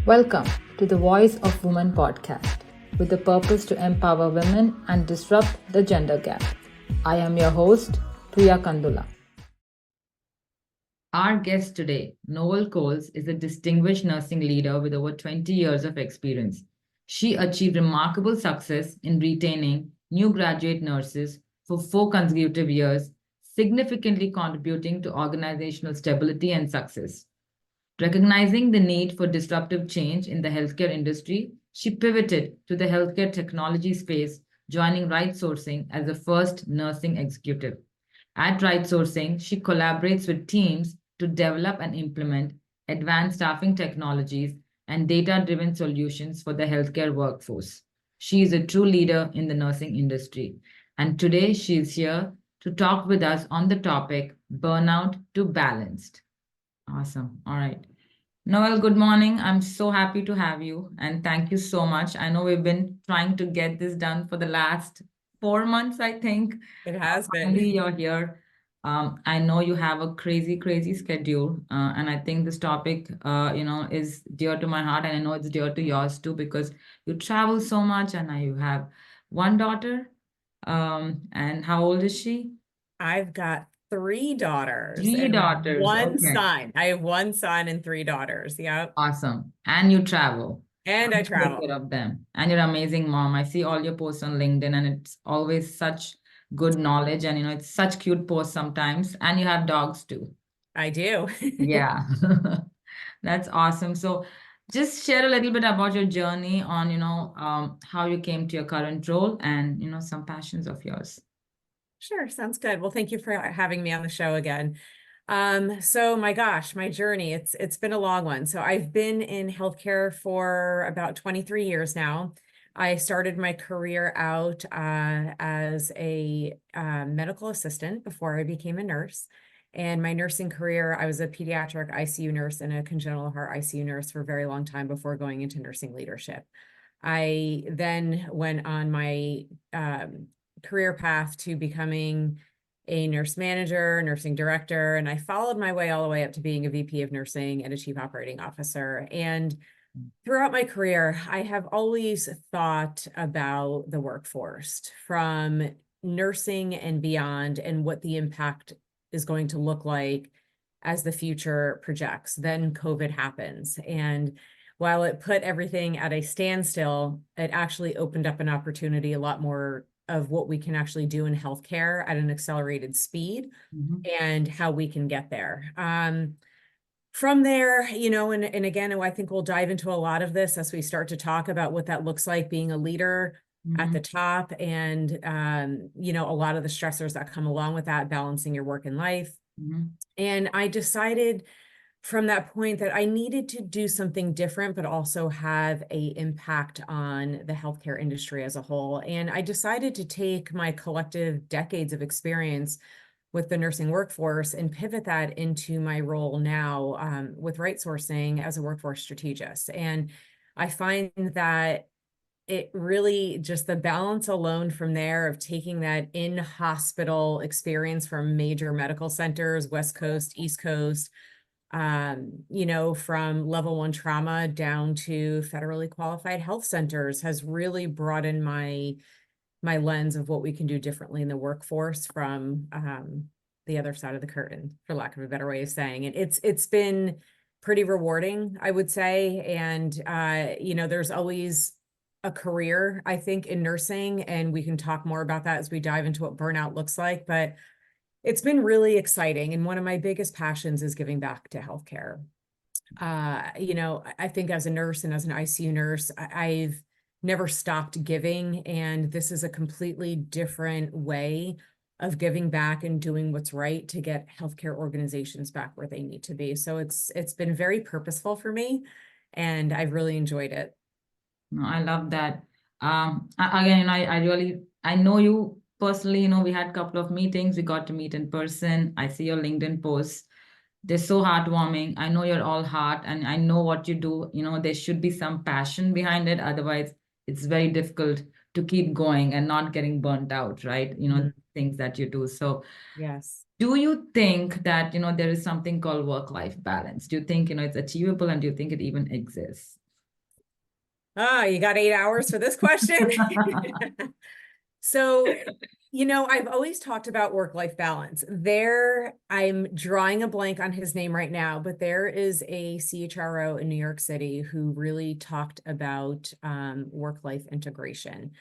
Welcome to the Voice of Women podcast with the purpose to empower women and disrupt the gender gap. I am your host, Priya Kandula. Our guest today, Noelle Kohles, is a distinguished nursing leader with over 20 years of experience. She achieved remarkable success in retaining new graduate nurses for 4 consecutive years, significantly contributing to organizational stability and success. Recognizing the need for disruptive change in the healthcare industry, she pivoted to the healthcare technology space, joining RightSourcing as the first nursing executive. At RightSourcing, she collaborates with teams to develop and implement advanced staffing technologies and data-driven solutions for the healthcare workforce. She is a true leader in the nursing industry. And today she is here to talk with us on the topic Burnout to Balanced. Awesome. All right. Noelle, good morning. I'm so happy to have you and thank you so much. I know we've been trying to get this done for the last 4 months, I think. It has been. Finally, you're here. I know you have a crazy, crazy schedule, and I think this topic, is dear to my heart, and I know it's dear to yours too because you travel so much, and now you have one daughter. And how old is she? I've got 3 daughters. 3 and daughters. One Okay. son. I have 1 son and 3 daughters. Yep. Awesome. And you travel. And I Take travel. care of them. And you're an amazing mom. I see all your posts on LinkedIn, and it's always such good knowledge. And it's such cute posts sometimes. And you have dogs too. I do. Yeah. That's awesome. So just share a little bit about your journey on, how you came to your current role and, some passions of yours. Sure, sounds good. Well, thank you for having me on the show again. So my gosh, my journey, it's been a long one. So I've been in healthcare for about 23 years now. I started my career out as a medical assistant before I became a nurse. And my nursing career, I was a pediatric ICU nurse and a congenital heart ICU nurse for a very long time before going into nursing leadership. I then went on my career path to becoming a nurse manager, nursing director, and I followed my way all the way up to being a VP of nursing and a chief operating officer. And throughout my career, I have always thought about the workforce from nursing and beyond and what the impact is going to look like as the future projects. Then COVID happens. And while it put everything at a standstill, it actually opened up an opportunity, a lot more of what we can actually do in healthcare at an accelerated speed and how we can get there. From there, and again, I think we'll dive into a lot of this as we start to talk about what that looks like being a leader at the top and, a lot of the stressors that come along with that, balancing your work and life. And I decided from that point that I needed to do something different, but also have an impact on the healthcare industry as a whole. And I decided to take my collective decades of experience with the nursing workforce and pivot that into my role now with RightSourcing as a workforce strategist. And I find that it really just the balance alone from there of taking that in-hospital experience from major medical centers, West Coast, East Coast, from level 1 trauma down to federally qualified health centers has really broadened my lens of what we can do differently in the workforce from the other side of the curtain, for lack of a better way of saying it. It's been pretty rewarding, I would say. And, there's always a career, I think, in nursing, and we can talk more about that as we dive into what burnout looks like. But it's been really exciting. And one of my biggest passions is giving back to healthcare. I think as a nurse and as an ICU nurse, I've never stopped giving. And this is a completely different way of giving back and doing what's right to get healthcare organizations back where they need to be. So it's been very purposeful for me, and I've really enjoyed it. No, I love that. Again, I know you personally, we had a couple of meetings. We got to meet in person. I see your LinkedIn posts. They're so heartwarming. I know you're all heart and I know what you do. There should be some passion behind it. Otherwise, it's very difficult to keep going and not getting burnt out, right? Things that you do. So yes. Do you think that, there is something called work-life balance? Do you think, it's achievable, and do you think it even exists? You got 8 hours for this question? So, I've always talked about work-life balance. I'm drawing a blank on his name right now, but there is a CHRO in New York City who really talked about work-life integration.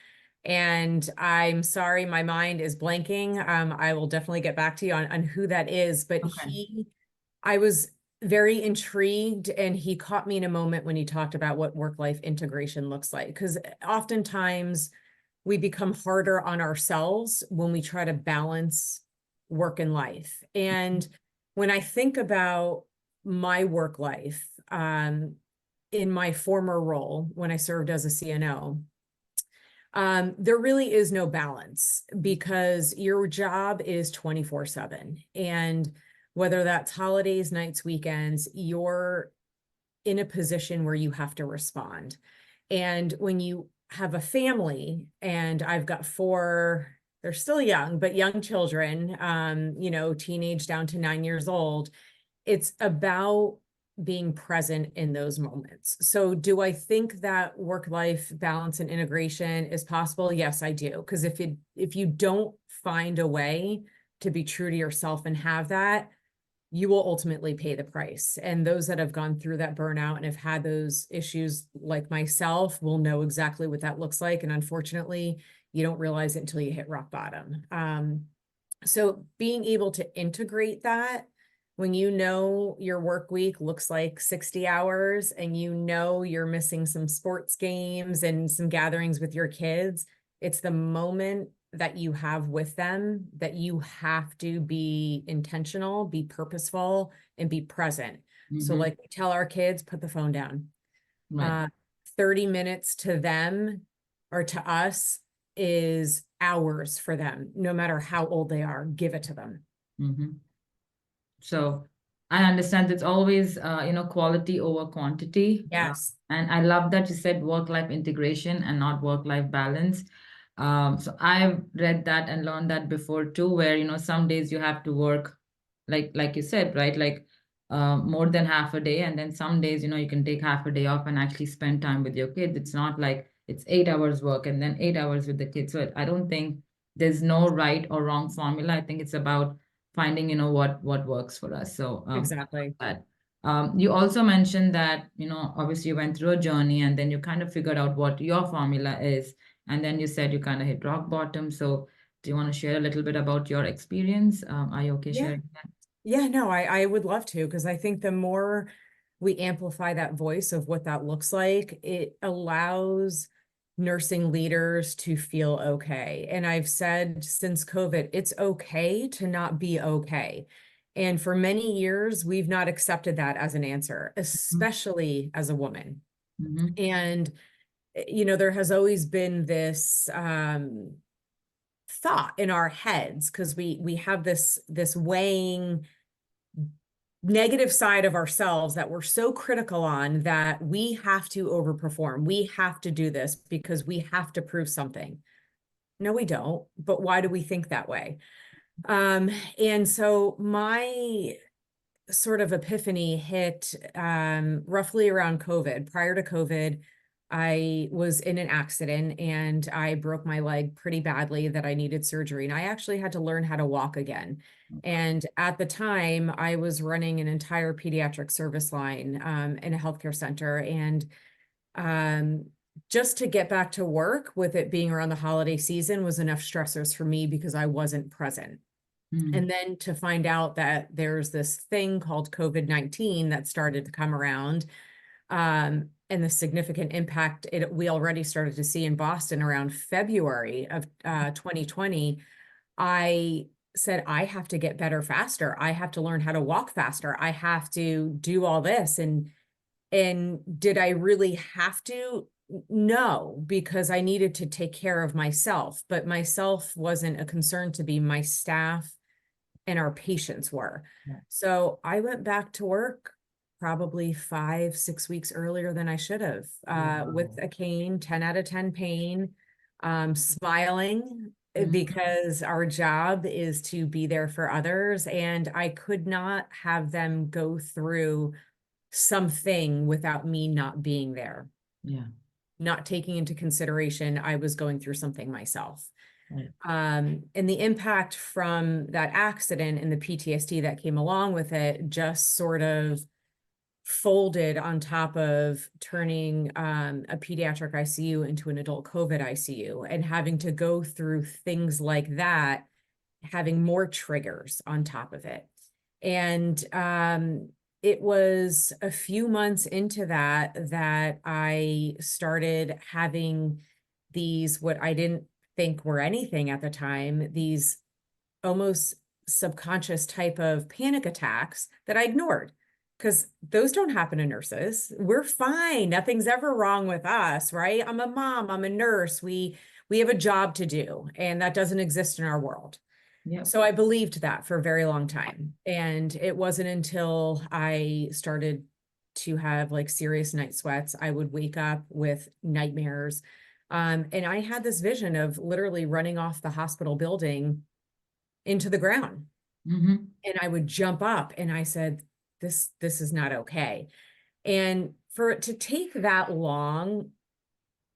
And I'm sorry, my mind is blanking. I will definitely get back to you on who that is, but Okay. I was very intrigued, and he caught me in a moment when he talked about what work-life integration looks like. Because oftentimes we become harder on ourselves when we try to balance work and life. And when I think about my work life, in my former role, when I served as a CNO, there really is no balance because your job is 24/7. And whether that's holidays, nights, weekends, you're in a position where you have to respond. And when you have a family, and I've got four, they're still young, but young children, teenage down to 9 years old, it's about being present in those moments. So do I think that work-life balance and integration is possible? Yes, I do. Because if you don't find a way to be true to yourself and have that, you will ultimately pay the price. And those that have gone through that burnout and have had those issues like myself will know exactly what that looks like. And unfortunately, you don't realize it until you hit rock bottom. So being able to integrate that when your work week looks like 60 hours and you're missing some sports games and some gatherings with your kids, it's the moment that you have with them that you have to be intentional, be purposeful, and be present. So like we tell our kids, put the phone down. Right. 30 minutes to them or to us is hours for them, no matter how old they are. Give it to them. So I understand it's always, quality over quantity. Yes. And I love that you said work-life integration and not work-life balance. So I've read that and learned that before too, where, some days you have to work, like you said, right? Like more than half a day. And then some days, you can take half a day off and actually spend time with your kids. It's not like it's 8 hours work and then 8 hours with the kids. So I don't think there's no right or wrong formula. I think it's about finding, what works for us. So Exactly. that. You also mentioned that, obviously you went through a journey and then you kind of figured out what your formula is. And then you said you kind of hit rock bottom. So do you want to share a little bit about your experience? Are you okay Yeah. sharing that? Yeah, no, I would love to, because I think the more we amplify that voice of what that looks like, it allows nursing leaders to feel okay. And I've said since COVID, it's okay to not be okay. And for many years, we've not accepted that as an answer, especially as a woman. Mm-hmm. And, there has always been this thought in our heads, because we have this weighing negative side of ourselves that we're so critical on, that we have to overperform. We have to do this because we have to prove something. No, we don't. But why do we think that way? And so my sort of epiphany hit roughly around COVID. Prior to COVID, I was in an accident and I broke my leg pretty badly that I needed surgery. And I actually had to learn how to walk again. And at the time, I was running an entire pediatric service line in a healthcare center. And just to get back to work, with it being around the holiday season, was enough stressors for me because I wasn't present. And then to find out that there's this thing called COVID-19 that started to come around, and the significant impact we already started to see in Boston around February of 2020, I said, I have to get better faster. I have to learn how to walk faster. I have to do all this. And did I really have to? No, because I needed to take care of myself, but myself wasn't a concern to be. My staff and our patients were. Yeah. So I went back to work probably 5, 6 weeks earlier than I should have, with a cane, 10 out of 10 pain, smiling, because our job is to be there for others. And I could not have them go through something without me not being there. Yeah. not taking into consideration I was going through something myself. Right. And the impact from that accident and the PTSD that came along with it just sort of folded on top of turning a pediatric ICU into an adult COVID ICU, and having to go through things like that, having more triggers on top of it. And it was a few months into that I started having these, what I didn't think were anything at the time, these almost subconscious type of panic attacks that I ignored, because those don't happen to nurses. We're fine. Nothing's ever wrong with us, right? I'm a mom, I'm a nurse. We have a job to do, and that doesn't exist in our world. Yeah. So I believed that for a very long time. And it wasn't until I started to have like serious night sweats, I would wake up with nightmares. And I had this vision of literally running off the hospital building into the ground. Mm-hmm. And I would jump up, and I said, this is not okay. And for it to take that long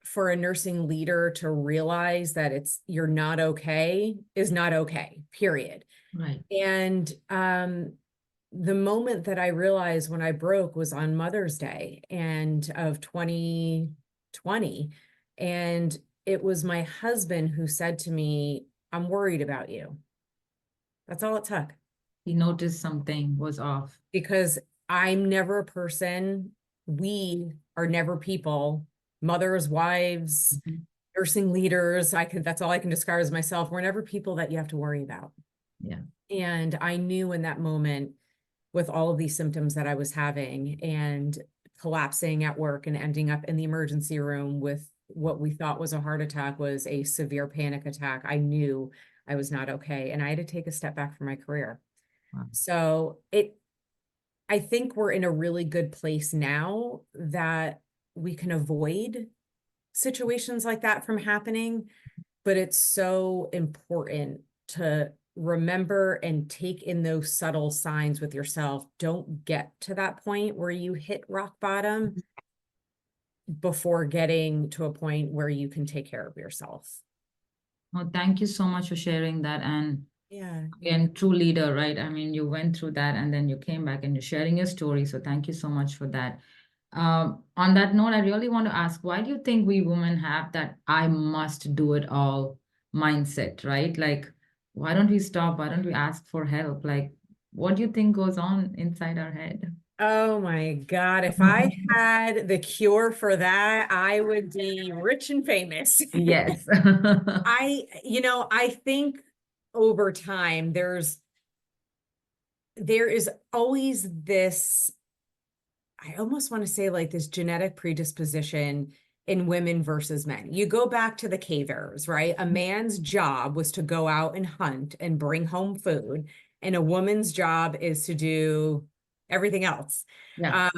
for a nursing leader to realize that you're not okay is not okay, period. Right. And the moment that I realized when I broke was on Mother's Day of 2020. And it was my husband who said to me, I'm worried about you. That's all it took. He noticed something was off. Because I'm never a person, we are never people, mothers, wives, Mm-hmm. nursing leaders. That's all I can describe as myself. We're never people that you have to worry about. Yeah. And I knew in that moment, with all of these symptoms that I was having and collapsing at work and ending up in the emergency room with what we thought was a heart attack was a severe panic attack, I knew I was not okay. And I had to take a step back from my career. Wow. So I think we're in a really good place now that we can avoid situations like that from happening, but it's so important to remember and take in those subtle signs with yourself. Don't get to that point where you hit rock bottom before getting to a point where you can take care of yourself. Well, thank you so much for sharing that. And Yeah. again, true leader, right? I mean, you went through that and then you came back and you're sharing your story. So thank you so much for that. On that note, I really want to ask, why do you think we women have that I must do it all mindset, right? Like, why don't we stop? Why don't we ask for help? Like, what do you think goes on inside our head? Oh my God. If I had the cure for that, I would be rich and famous. Yes. I think over time, there is always this, I almost want to say like this genetic predisposition in women versus men. You go back to the cave eras, right? A man's job was to go out and hunt and bring home food, and a woman's job is to do everything else. Yeah.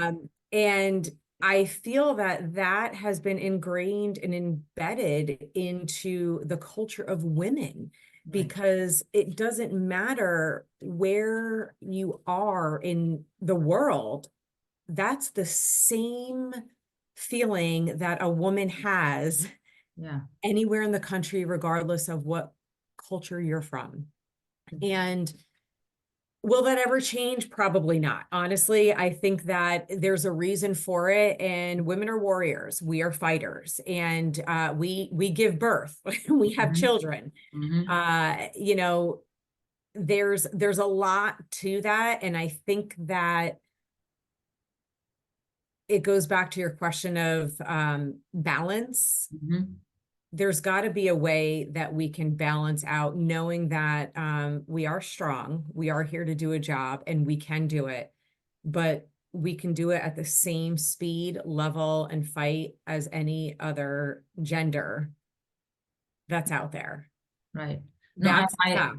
And I feel that has been ingrained and embedded into the culture of women, because it doesn't matter where you are in the world. That's the same feeling that a woman has Yeah. anywhere in the country, regardless of what culture you're from. And will that ever change? Probably not. Honestly, I think that there's a reason for it, and women are warriors. We are fighters, and we give birth. We have children. Mm-hmm. There's a lot to that, and I think that it goes back to your question of balance. Mm-hmm. There's got to be a way that we can balance out, knowing that we are strong, we are here to do a job, and we can do it, but we can do it at the same speed, level, and fight as any other gender that's out there. Right. No, That's tough.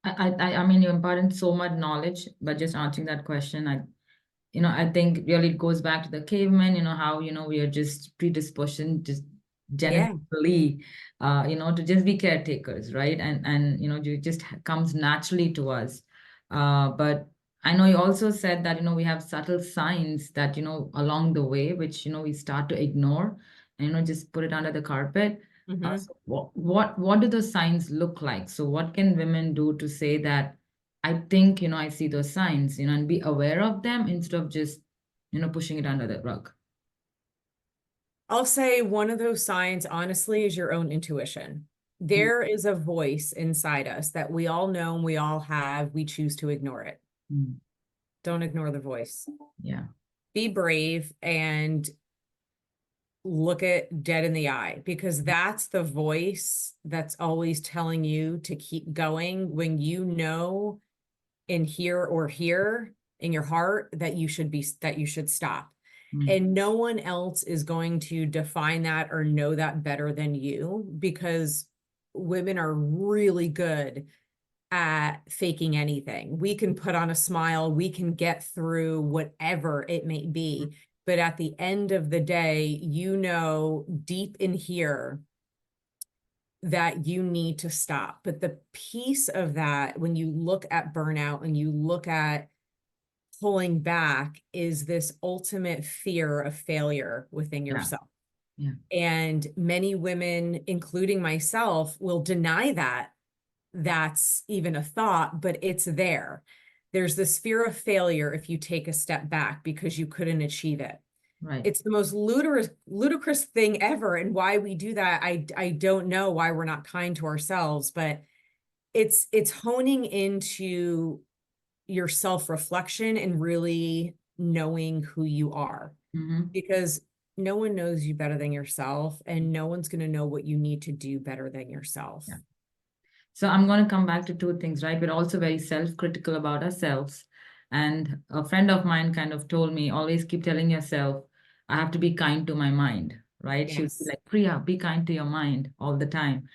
I mean, you imparted so much knowledge, but just answering that question, I think really it goes back to the cavemen, how, we are just predisposed, just Yeah. genetically, to just be caretakers, right? And it just comes naturally to us. But I know you also said that, we have subtle signs that, along the way, which, we start to ignore. and just put it under the carpet. Mhm. So what do those signs look like? So what can women do to say that I think, I see those signs, and be aware of them instead of just, pushing it under the rug? I'll say one of those signs, honestly, is your own intuition. There is a voice inside us that we all know and we all have. We choose to ignore it. Mm. Don't ignore the voice. Yeah. Be brave and look it dead in the eye, because that's the voice that's always telling you to keep going when you know in here in your heart that you should stop. Mm. And no one else is going to define that or know that better than you, because women are really good at faking anything. We can put on a smile, we can get through whatever it may be. But at the end of the day, deep in here that you need to stop. But the piece of that, when you look at burnout and you look at pulling back, is this ultimate fear of failure within Yeah. yourself. Yeah. And many women, including myself, will deny that that's even a thought, but it's there. There's this fear of failure if you take a step back because you couldn't achieve it. Right. It's the most ludicrous thing ever. And why we do that, I don't know why we're not kind to ourselves, but it's honing into your self-reflection and really knowing who you are, because no one knows you better than yourself, and no one's going to know what you need to do better than yourself. Yeah. So I'm going to come back to two things, right? We're also very self-critical about ourselves. And a friend of mine kind of told me, always keep telling yourself, I have to be kind to my mind, right? She would be Yes. like, Priya, be kind to your mind all the time.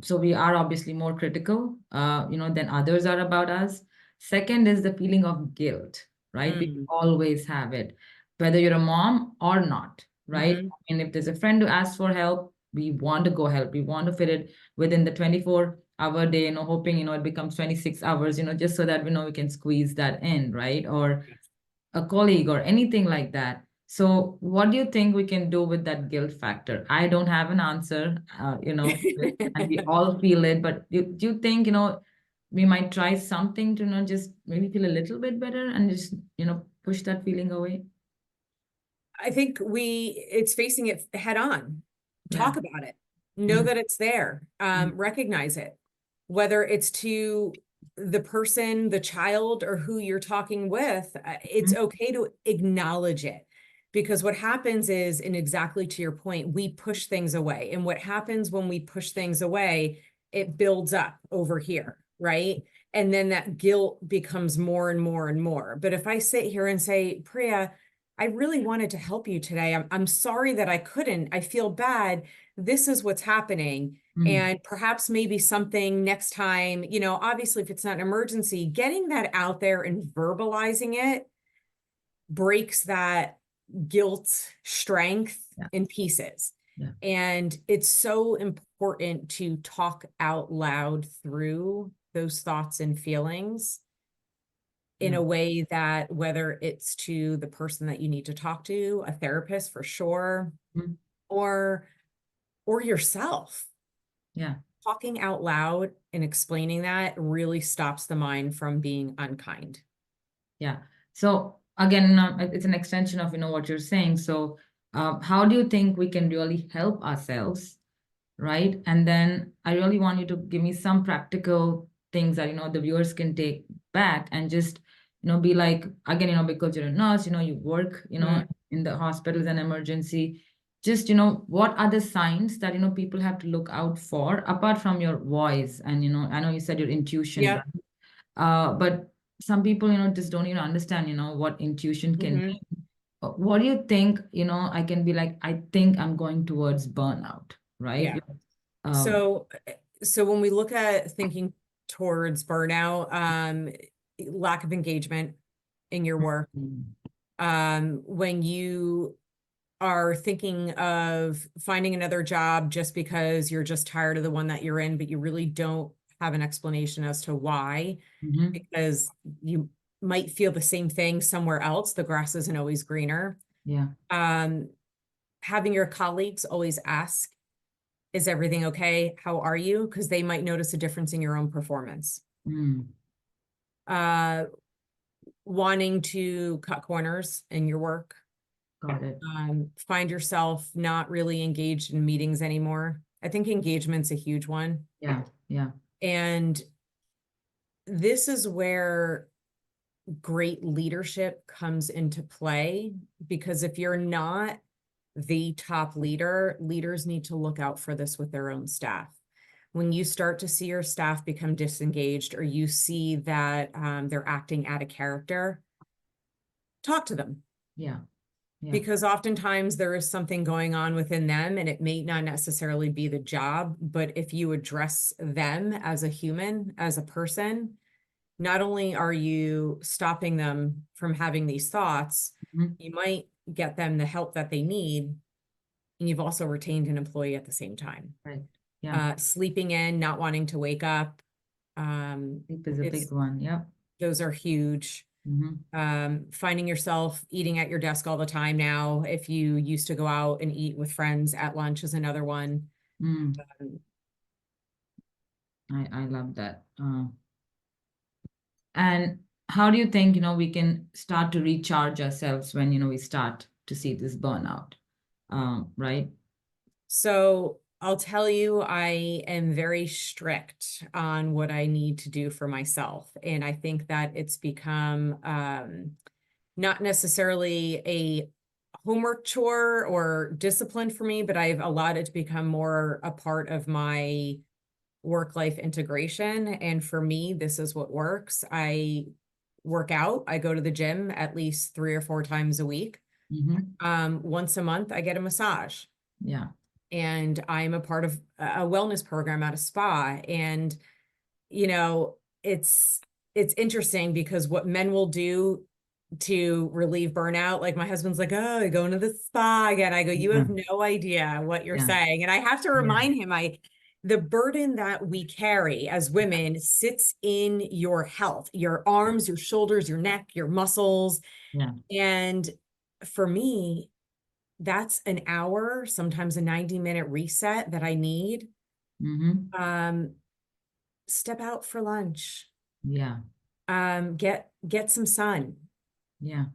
So we are obviously more critical, than others are about us. Second is the feeling of guilt, right? We always have it, whether you're a mom or not, right? And if there's a friend who asks for help, we want to go help. We want to fit it within the 24-hour day, hoping, it becomes 26 hours, just so that we can squeeze that in, right? Or a colleague or anything like that. So what do you think we can do with that guilt factor? I don't have an answer, and we all feel it, but do you think, we might try something to, just maybe feel a little bit better and just, push that feeling away? I think it's facing it head on. Yeah. Talk about it. Know Mm. that it's there. Recognize it. Whether it's to the person, the child, or who you're talking with, it's okay to acknowledge it. Because what happens is, and exactly to your point, we push things away. And what happens when we push things away, it builds up over here, right? And then that guilt becomes more and more and more. But if I sit here and say, Priya, I really wanted to help you today. I'm sorry that I couldn't. I feel bad. This is what's happening. And perhaps maybe something next time, obviously if it's not an emergency, getting that out there and verbalizing it breaks that guilt strength in pieces. Yeah. And it's so important to talk out loud through those thoughts and feelings in a way that, whether it's to the person that you need to talk to, a therapist for sure, or yourself. Yeah. Talking out loud and explaining that really stops the mind from being unkind. Yeah. So again, it's an extension of, what you're saying. So how do you think we can really help ourselves, right? And then I really want you to give me some practical things that, the viewers can take back and just, be like, again, because you're a nurse, you work, in the hospitals and emergency, just, what are the signs that, people have to look out for apart from your voice? And, I know you said your intuition, but some people, just don't even understand, what intuition can mean. What do you think, I can be like, I think I'm going towards burnout, right? Yeah. So when we look at thinking towards burnout, lack of engagement in your work, when you are thinking of finding another job just because you're just tired of the one that you're in, but you really don't have an explanation as to why, because you might feel the same thing somewhere else. The grass isn't always greener. Yeah. having your colleagues always ask, is everything okay? How are you? Because they might notice a difference in your own performance. Mm, Wanting to cut corners in your work. got it. Find yourself not really engaged in meetings anymore. I think engagement's a huge one. Yeah, yeah. And this is where great leadership comes into play, because if you're not the top leader, leaders need to look out for this with their own staff. When you start to see your staff become disengaged, or you see that they're acting out of character, talk to them. Yeah. Yeah. Because oftentimes there is something going on within them, and it may not necessarily be the job, but if you address them as a human, as a person, not only are you stopping them from having these thoughts, Mhm. you might get them the help that they need, and you've also retained an employee at the same time. Right. Yeah. Sleeping in, not wanting to wake up, Sleep is a big one. Yeah. those are huge. Finding yourself eating at your desk all the time now. If you used to go out and eat with friends at lunch is another one. Mm. I love that. And how do you think, we can start to recharge ourselves when, we start to see this burnout? Right? So I'll tell you, I am very strict on what I need to do for myself. And I think that it's become not necessarily a homework chore or discipline for me, but I've allowed it to become more a part of my work-life integration. And for me, this is what works. I work out. I go to the gym at least 3 or 4 times a week. Once a month, I get a massage. Yeah. And I'm a part of a wellness program at a spa. And, it's interesting because what men will do to relieve burnout, like my husband's like, oh, I go into the spa again. I go, you have no idea what you're saying. And I have to remind him, the burden that we carry as women sits in your health, your arms, your shoulders, your neck, your muscles. Yeah. And for me, that's an hour, sometimes a 90-minute reset that I need. Step out for lunch. Yeah. Get some sun. Yeah.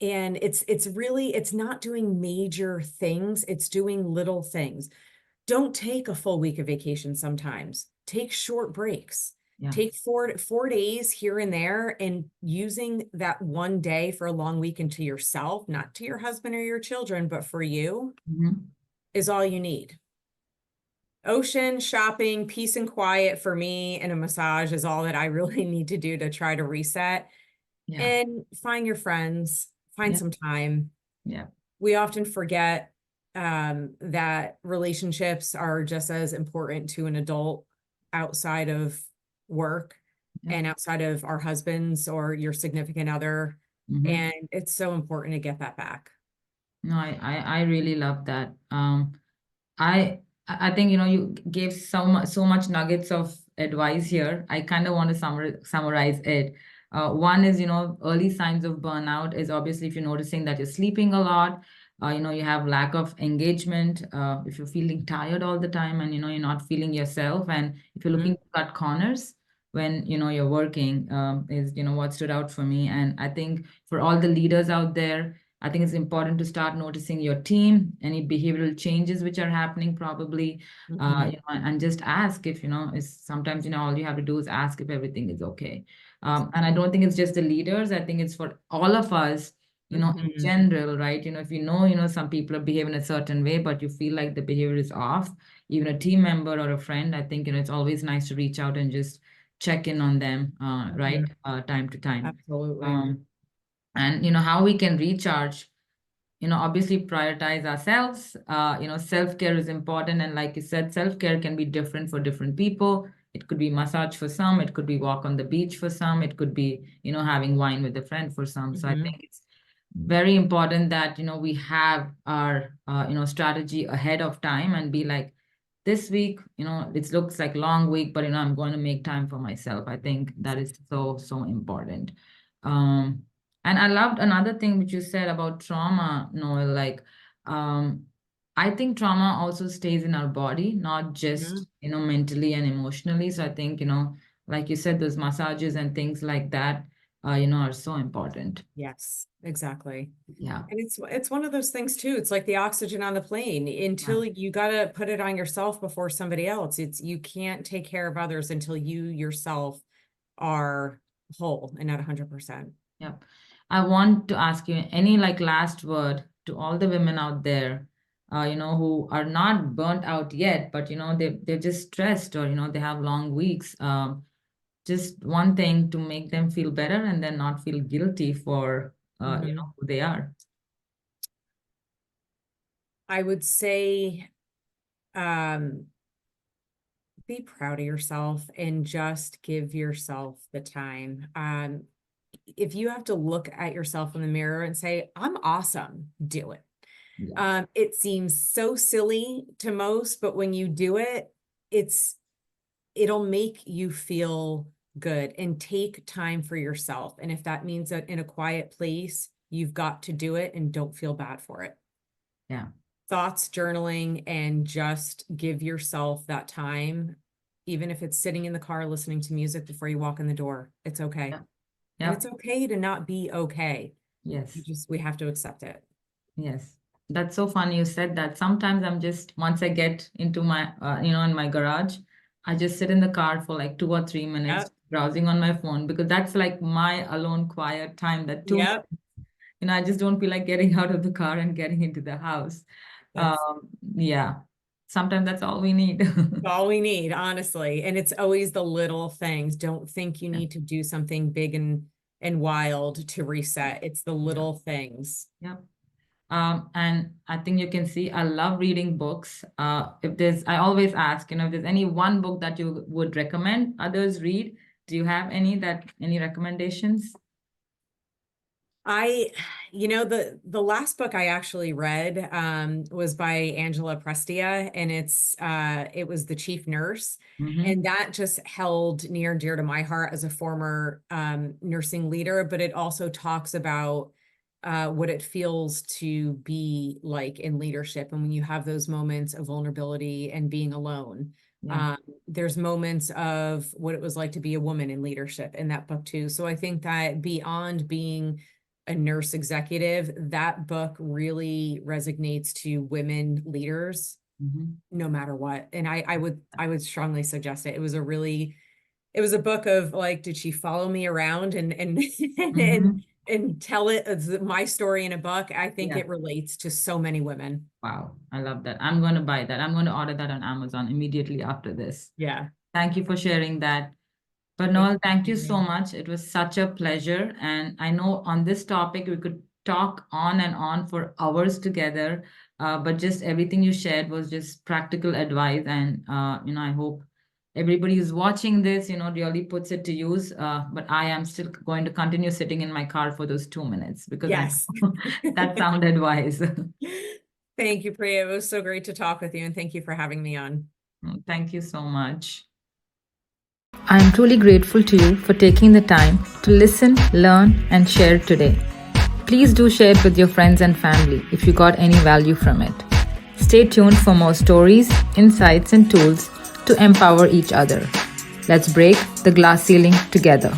And it's not doing major things. It's doing little things. Don't take a full week of vacation sometimes. Take short breaks. Yeah. Take 4 days here and there, and using that one day for a long weekend to yourself, not to your husband or your children, but for you, is all you need. Ocean, shopping, peace and quiet for me, and a massage is all that I really need to do to try to reset. Yeah. And find your friends, find some time. Yeah. We often forget that relationships are just as important to an adult outside of work and outside of our husbands or your significant other. And it's so important to get that back. No, I really love that. I think, you gave so much nuggets of advice here. I kind of want to summarize it. One is, early signs of burnout is obviously if you're noticing that you're sleeping a lot, you have lack of engagement, if you're feeling tired all the time and, you're not feeling yourself. And if you're looking to cut corners when, you're working, is, what stood out for me. And I think for all the leaders out there, I think it's important to start noticing your team, any behavioral changes which are happening probably, and just ask if, is sometimes, all you have to do is ask if everything is okay. And I don't think it's just the leaders. I think it's for all of us, in general, right? If some people are behaving a certain way, but you feel like the behavior is off, even a team member or a friend, I think, it's always nice to reach out and just check in on them, right? Time to time. Absolutely. And how we can recharge, obviously prioritize ourselves. Self-care is important, and like you said, self-care can be different for different people. It could be massage for some, it could be walk on the beach for some, it could be having wine with a friend for some. So I think it's very important that we have our strategy ahead of time and be like, this week, it looks like long week, but I'm going to make time for myself. I think that is so important. And I loved another thing which you said about trauma, Noel, like I think trauma also stays in our body, not just, mentally and emotionally. So I think, like you said, those massages and things like that, are so important. Yes, exactly. Yeah. And it's one of those things too. It's like the oxygen on the plane. Until you gotta put it on yourself before somebody else. You can't take care of others until you yourself are whole and at 100%. Yep. I want to ask you any like last word to all the women out there, who are not burnt out yet, but they're just stressed, or they have long weeks. Just one thing to make them feel better and then not feel guilty for who they are. I would say, be proud of yourself and just give yourself the time. If you have to look at yourself in the mirror and say, I'm awesome, do it. Yeah. It seems so silly to most, but when you do it, it'll make you feel good, and take time for yourself. And if that means that in a quiet place, you've got to do it, and don't feel bad for it. Yeah. Thoughts, journaling, and just give yourself that time. Even if it's sitting in the car listening to music before you walk in the door, it's okay. Yeah. And it's okay to not be okay. Yes. We have to accept it. Yes. That's so funny you said that. Sometimes I'm just, once I get into my, in my garage, I just sit in the car for like 2 or 3 minutes browsing on my phone, because that's like my alone quiet time. That 2 minutes, I just don't feel like getting out of the car and getting into the house. Yeah. Sometimes that's all we need. All we need, honestly. And it's always the little things. Don't think you need to do something big and wild to reset. It's the little things. Yep. And I think you can see I love reading books. I always ask, if there's any one book that you would recommend others read. Do you have any recommendations? The last book I actually read was by Angela Prestia, and it was The Chief Nurse. And that just held near and dear to my heart as a former nursing leader, but it also talks about what it feels to be like in leadership, and when you have those moments of vulnerability and being alone. There's moments of what it was like to be a woman in leadership in that book too. So I think that beyond being a nurse executive, that book really resonates to women leaders, no matter what. And I would strongly suggest it. It was a book of like, did she follow me around and and tell it as my story in a book? I think it relates to so many women. Wow, I love that. I'm going to buy that. I'm going to order that on Amazon immediately after this. Yeah. Thank you for sharing that. But Noelle, thank you so much. It was such a pleasure. And I know on this topic, we could talk on and on for hours together. But just everything you shared was just practical advice. And, I hope everybody who's watching this, really puts it to use. But I am still going to continue sitting in my car for those 2 minutes, because that's sound advice. Thank you, Priya. It was so great to talk with you. And thank you for having me on. Thank you so much. I am truly grateful to you for taking the time to listen, learn, and share today. Please do share it with your friends and family if you got any value from it. Stay tuned for more stories, insights, and tools to empower each other. Let's break the glass ceiling together.